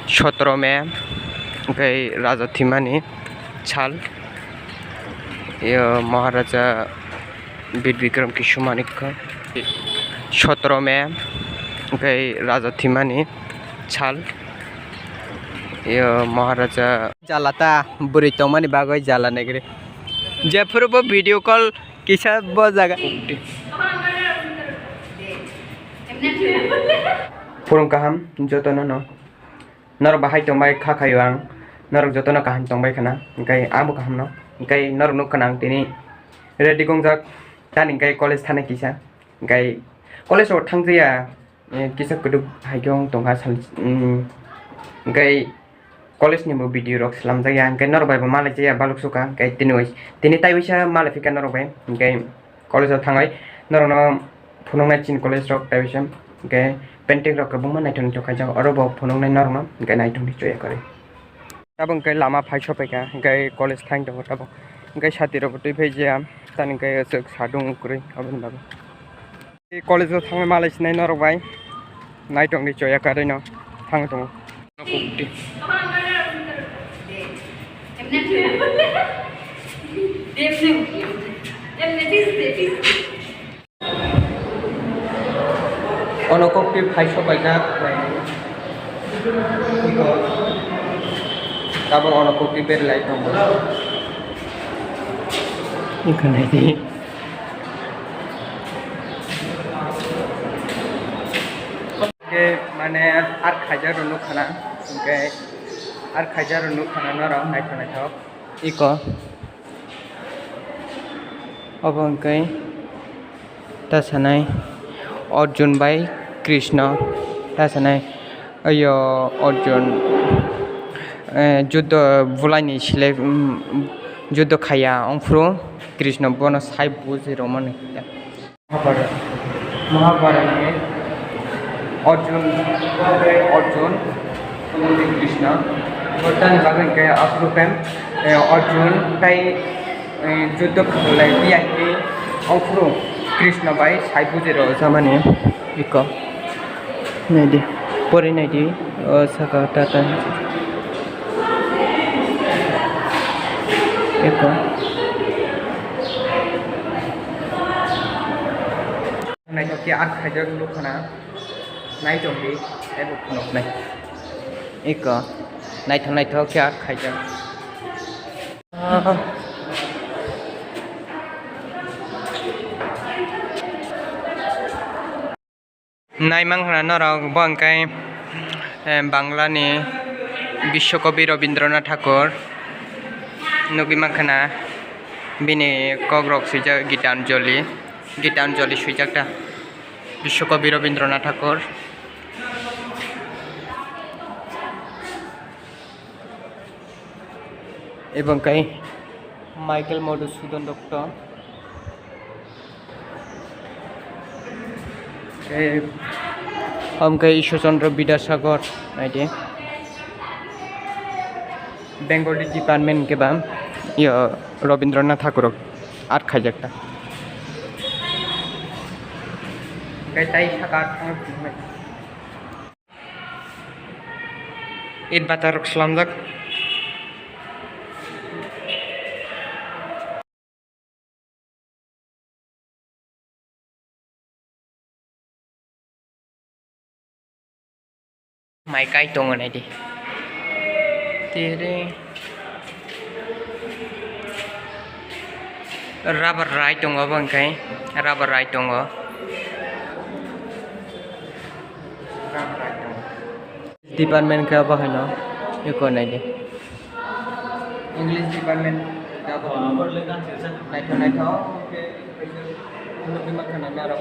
17 मे राजा थिमानी छाल महाराजा वीर विक्रम किशोर मानिक 17 मे राजा थिमानी छाल महाराजा जालाता बुरी तमानी बागै जाला नेगरे जेफोरबो वीडियो कॉल किसा बजागा फुरम काहाम जतन न नर बाहाय तंबाय खाखायो आं नरक जतन काहाम तंबाय खाना ओंखाय आंबो काहाम न ओंखाय नरक नुख खाना दिनै रेडि गंजाक तानि ओंखाय कलेज थानाय किसा ओंखाय कलेजाव थांजैया किसा कुदुब हायगं तंगा सान ओंखाय कलेजनिबो भिडिअ रक खालामजाया ओंखाय नरबायबो मालाय जाया बालुक सुखा ओंखाय दिनै टाइमैसा मालाय फैखा नरबाय ओंखाय कलेजाव थांबाय नरनो फुनंनाय चिन कलेज रक टाइमैसा ओंखाय पेन्टिं रक बुंमा नायथ'नो थाखाय जों आरोबाव फुनंनाय नरनो ओंखाय नायथ'नो जया करे ताबो ओंखाय लामा फायस फैखा ओंखाय कलेज थांनो दङ ताबो ओंखाय साथिरावबो दै फैजाया तानि ओंखाय जों सादुं उखरै अबनबाबो कलेजाव थांबाय मालाय सिनाय नरबाय नायथ'नो जया करे न थांनो दङ अनकप्ति फाइस बायगा गाबों अनकप्ति बेरलाय दङ इखोनायदि माने आर खाजा रुनु खाना ओंखाय आर खाजा रुनु खाना नराव नायथाव इक अब ओंखाय तासानाय अर्जुन बाय कृष्ण तासानाय अयो अर्जुन जुद्ध बुलायनि सिले जुद्ध खाया अंफ्रु कृष्ण बन साइ बुजिरमन महाभारत में अर्जुन कृष्ण तानि बागै ओंखाय आफ्रुपेम अर्जुन ताइ जुद्ध खालाय बियाखि अंफ्रु कृष्ण बाय साइ बुजिर जामाने इक नायदि परि नायदि साका टाटा इक नायथ'खि आर खायजा लुखना नायथ'खि एबो फनकनाय इक नायथ'खि आर खायजा नायमांहना नराव बंकाय बांलानि विश्वकवि रवीन्द्रनाथ ठाकुर नुगिमाखना बिनि कग्रक सुइजा गीतांजलि सुइजाकता विश्वकवि रवीन्द्रनाथ ठाकुर एवं कई माइकेल मधुसूदन दत्त हमके ईश्वरचंद्र विद्यासागर नायदे बेंगली डिपार्टमेंट के बा यो रवीन्द्रनाथ ठाकुर आर्ट खायजाकता गायताय साका ईद बातार खालामजाक माइकाय दङ नायदि तेरे राबार राइट दङ ओंखाय राबार राइट दङ डिपार्टमेंट का बाहायनो इको नायदि इंग्लिश डिपार्टमेंट का नायथ नुगिमाखना नाराव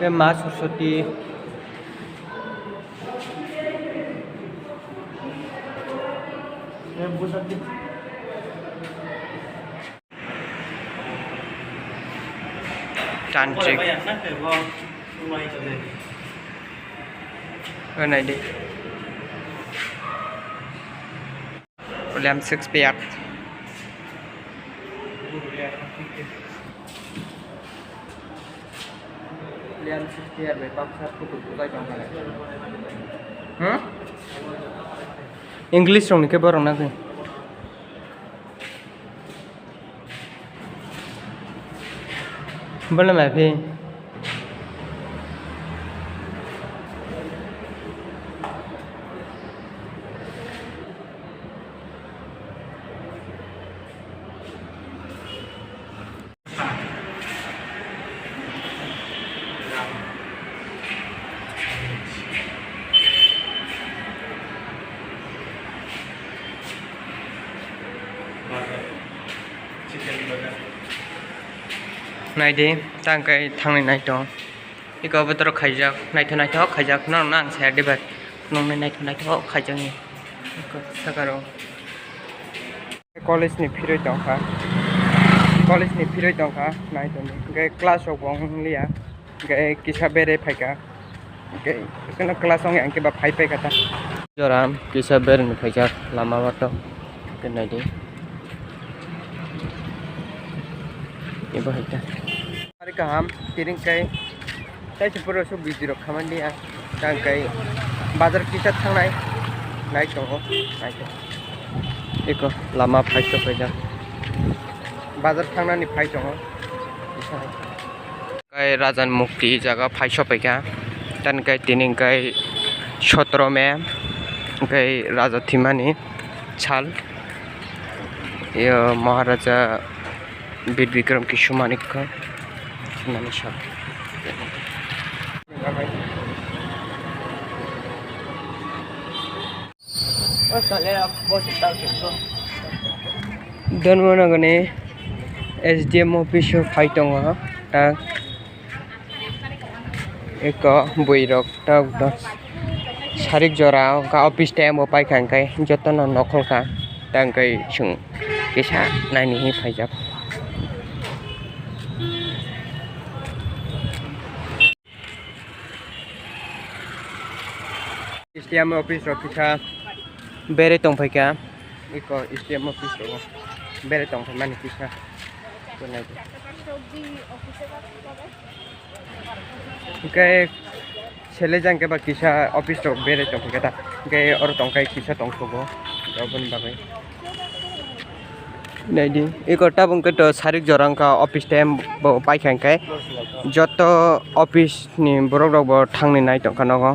बे मा सरस्वती तांत्रिक नायदि William Shakespeare William Shakespeare về bác sát của tụi tôi trong này English रंग के बर ना बोले मैं भी नाय दे तांकाय थांनाय नाय दं इको बोथोराव खायजाक नायथ खायजाक नोंना आं साया देबार नोंनो नायथ खायजाकनि सागाराव कलेजनि फिरय दंखा नायथ'नि ओमफ्राय क्लासाव बंलिया ओमफ्राय किसा बेरे फायका ओमफ्राय जोंना क्लासाव आंकेबा फायफायखाता जरा किसा बेरेनि फायजाक लामा बाथ' नायदे इबो हायता आरो गाहाम तिरिंकाय ताइसफोराव सब भिडिअ खामानिया तांकाय बाजार किसा थांनाय नायथ' इको लामा फायस फायजाक बाजार थांनानै फायस काय राजान मुक्ति जगह फायस फायका तानकाय तिनिंकाय 17 मे ओमफ्राय राजा थिमानि साल यो महाराजा बीर विक्रम किशोमानिक नानि साल दोनमोनगने SDM ऑफिस फाइट दङ दा एक बैरक दा सारिक जरा का ऑफिस टाइम पाइखांखाय जतन नखलखा दांकाय जों केसा नायनि फायजाक SDM ऑफिस रखिसा बेरे दंफायका इको SDM ऑफिस दङ बेरे दंफाय माने किसा ओमफ्राय सेले जांकेबा किसा ऑफिस दं बेरे दंफायका दा ओमफ्राय अर दंखाय किसा दंसबो गावबोनि बागै नायदि इको टाबंकेट सारिक जरांका ऑफिस टाइम पाइखांखाय जत ऑफिसनि बरगरावबो थांनो नाय दंखानांगौ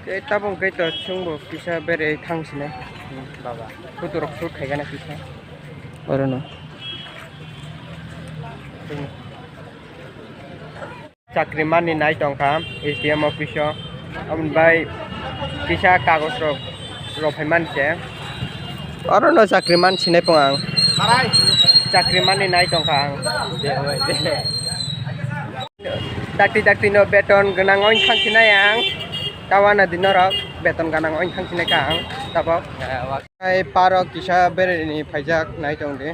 टाबंकेट जोंबो किसा बेरे थांसिनाय बाबा फटरक सुट खायगाना किसा अरनो चाकरी मानि नाय दंखा SDM ऑफिस ओमफ्राय किसा कागज रफाय मानसे अरनो चाकरी मानसि नाय पं आं चाकरी मानि नाय दंखा आं दाक्ति नो बेतन गोनाङै थांसिनाय आं तावाना दिनरक बेतन गोनाङै थांसिनायखा आं ताबक पारक किसा बेरेनि फायजाक नाय दं दे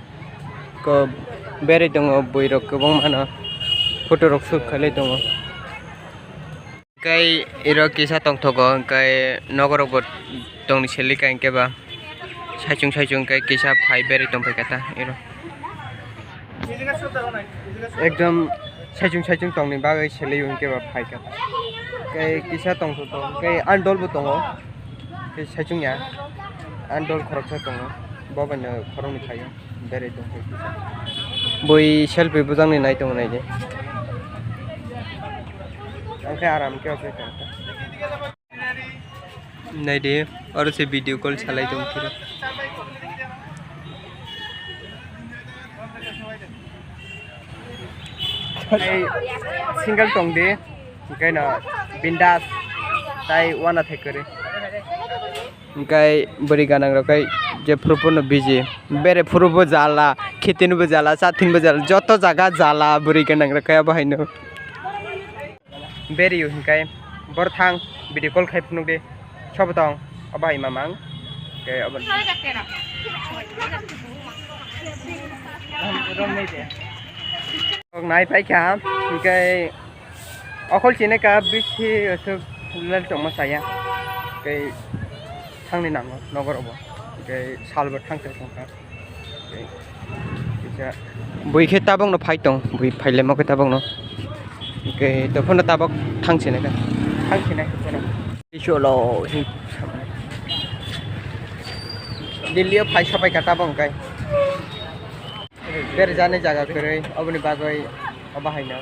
को बेरे दङ बैरक गोबां मानो फटरक सुट खालाय दङ ओमफ्राय इरो किसा दंथ'गो ओमफ्राय नगरावबो दंनि सेलिका इंकेबा साइचुं ओमफ्राय किसा फाय बेरे दंफायखाता इरो एकदम साइचुं दंनि बागै सेलियो इंकेबा फायका ओमफ्राय किसा दंथ' ओमफ्राय आन्दलबो दङ ओमफ्राय साइचुंया आन्दल खरकसा दङ बाबानो खरंनि थायो बेरे दंफाय बै सेल्फि बुजांनि नाय दङ नायदे ओमफ्राय आराम के नायदे और से वीडियो कॉल चलाई दं फिर सिंगल दं दे ओंखायनो बिन्दास ताय वाना थाइकरे ओंखाय बोरै गानांग्राखाय जे फुरुफोरनो बिजि बेरे फुरुबो जाला खेतिनोबो जाला साथिनबो जाला जत जागा जाला बोरै गानांग्राखाय बाहायनो बेरे ओंखाय बर थां भिडिअ कॉल खायफुनु दे सब दं अबाय मामां के अबन नाय फायखा ओंखाय अखल चिनेका बिथि असुक लल दं मासाया ओंखाय थांनि नांगौ नगरावबो ओमफ्राय सालबो थांथो दंखा बैखे ताबंनो फाइट दं बै फाइलेमाव ताबंनो ओमफ्राय दफोनो ताबक थांसिनाय चलो दिल्ली फाइ साफाय काटा बंकाय बेर जाने जागा करे अबनि बागै बाहायना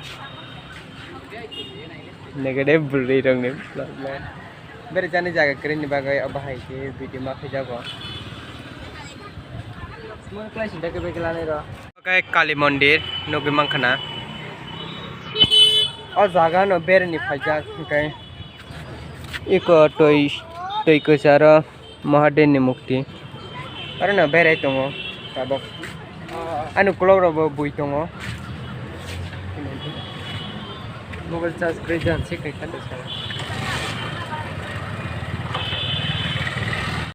नेगेटिव बुरी रंगनि बेर जाने जागा करे नि बागै बाहायके भिडिअ मा फैजागो मो क्लास इंटा के बेगलाने र ओके काली मंदिर नगे मांखना अ जागा न बेरनि फाइजा ओके इको टय कसार महादेवनि मुक्ति आरो न बेराय दङ ताबक अनुकुलावबो बुइ दङ मबाइल चार्ज ग्रेजान से खैखादो सारा